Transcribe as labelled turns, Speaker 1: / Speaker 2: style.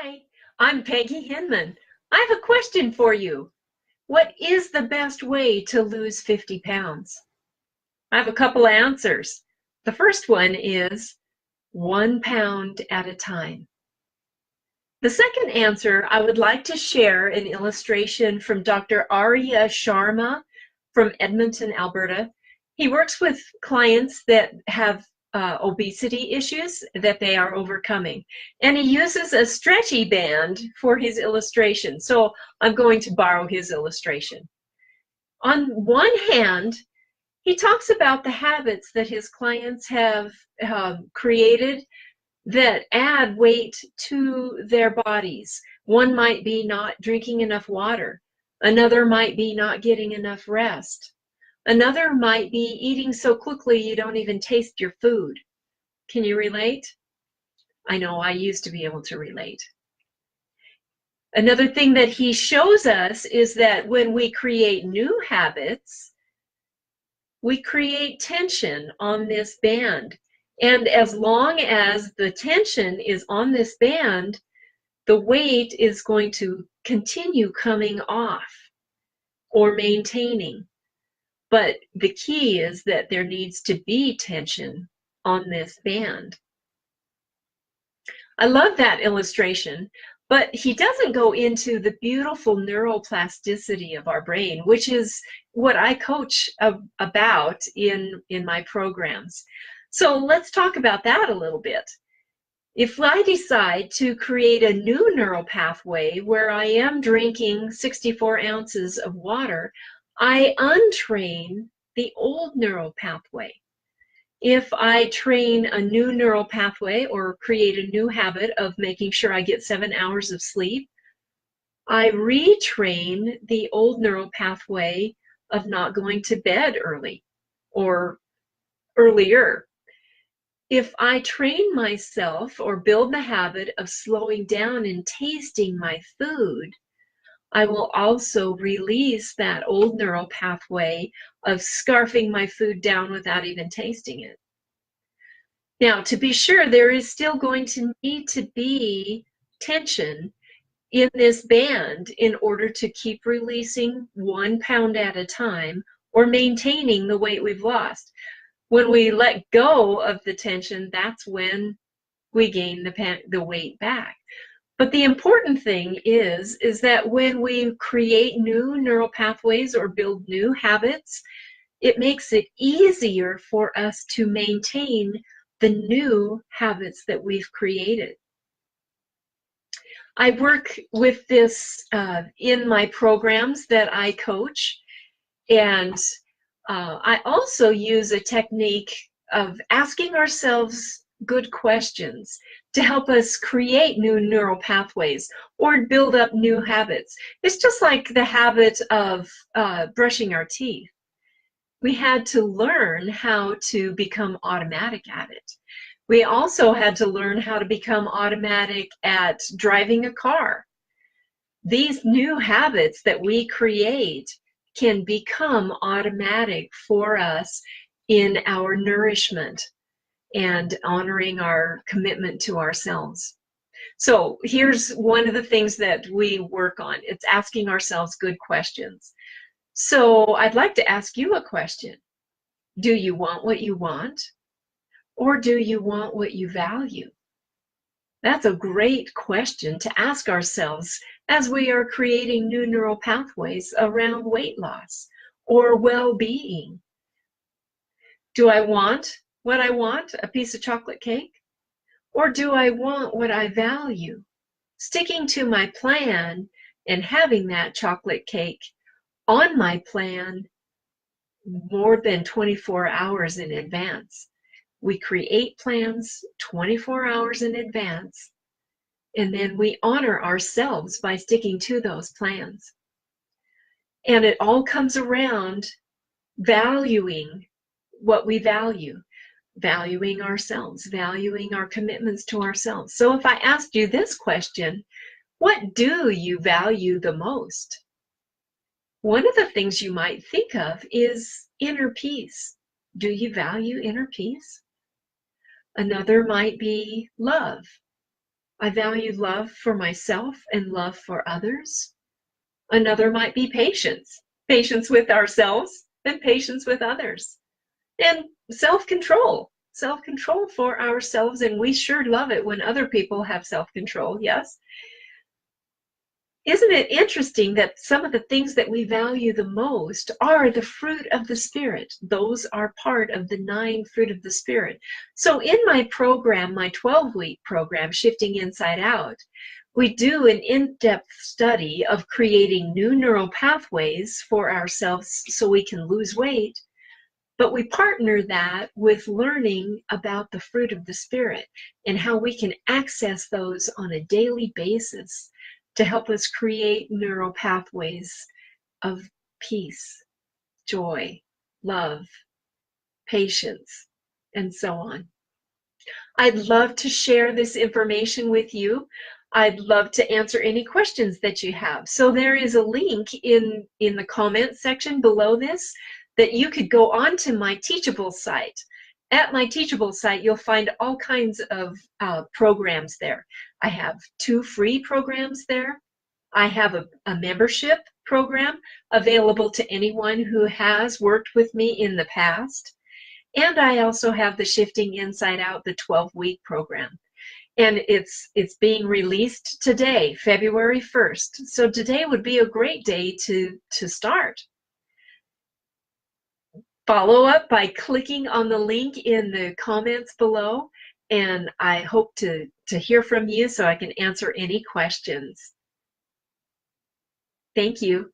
Speaker 1: Hi, I'm Peggy Hinman. I have a question for you. What is the best way to lose 50 pounds? I have a couple answers. The first one is 1 pound at a time. The second answer, I would like to share an illustration from Dr. Arya Sharma from Edmonton, Alberta. He works with clients that have obesity issues that they are overcoming. And he uses a stretchy band for his illustration. So I'm going to borrow his illustration. On one hand, he talks about the habits that his clients have created that add weight to their bodies. One might be not drinking enough water. Another might be not getting enough rest. Another might be eating so quickly you don't even taste your food. Can you relate? I know I used to be able to relate. Another thing that he shows us is that when we create new habits, we create tension on this band. And as long as the tension is on this band, the weight is going to continue coming off or maintaining. But the key is that there needs to be tension on this band. I love that illustration, but he doesn't go into the beautiful neuroplasticity of our brain, which is what I coach about in my programs. So let's talk about that a little bit. If I decide to create a new neural pathway where I am drinking 64 ounces of water, I untrain the old neural pathway. If I train a new neural pathway or create a new habit of making sure I get 7 hours of sleep, I retrain the old neural pathway of not going to bed early or earlier. If I train myself or build the habit of slowing down and tasting my food, I will also release that old neural pathway of scarfing my food down without even tasting it. Now, to be sure, there is still going to need to be tension in this band in order to keep releasing 1 pound at a time or maintaining the weight we've lost. When we let go of the tension, that's when we gain the weight back. But the important thing is that when we create new neural pathways or build new habits, it makes it easier for us to maintain the new habits that we've created. I work with this in my programs that I coach, and I also use a technique of asking ourselves good questions to help us create new neural pathways or build up new habits. It's just like the habit of brushing our teeth. We had to learn how to become automatic at it. We also had to learn how to become automatic at driving a car. These new habits that we create can become automatic for us in our nourishment and honoring our commitment to ourselves. So here's one of the things that we work on. It's asking ourselves good questions. So I'd like to ask you a question. Do you want what you want? Or do you want what you value? That's a great question to ask ourselves as we are creating new neural pathways around weight loss or well-being. Do I want what I want, a piece of chocolate cake? Or do I want what I value? Sticking to my plan and having that chocolate cake on my plan more than 24 hours in advance. We create plans 24 hours in advance, and then we honor ourselves by sticking to those plans. And it all comes around valuing what we value, valuing ourselves, valuing our commitments to ourselves. So if I asked you this question, what do you value the most? One of the things you might think of is inner peace. Do you value inner peace? Another might be love. I value love for myself and love for others. Another might be patience, patience with ourselves and patience with others. And self-control, self-control for ourselves. And we sure love it when other people have self-control, yes? Isn't it interesting that some of the things that we value the most are the fruit of the Spirit? Those are part of the 9 fruit of the Spirit. So in my program, my 12-week program, Shifting Inside Out, we do an in-depth study of creating new neural pathways for ourselves so we can lose weight. But we partner that with learning about the fruit of the Spirit and how we can access those on a daily basis to help us create neural pathways of peace, joy, love, patience, and so on. I'd love to share this information with you. I'd love to answer any questions that you have. So there is a link in the comments section below this that you could go onto my Teachable site. At my Teachable site, you'll find all kinds of programs there. I have 2 free programs there. I have a membership program available to anyone who has worked with me in the past. And I also have the Shifting Inside Out, the 12-week program. And it's being released today, February 1st. So today would be a great day to start. Follow up by clicking on the link in the comments below, and I hope to hear from you so I can answer any questions. Thank you.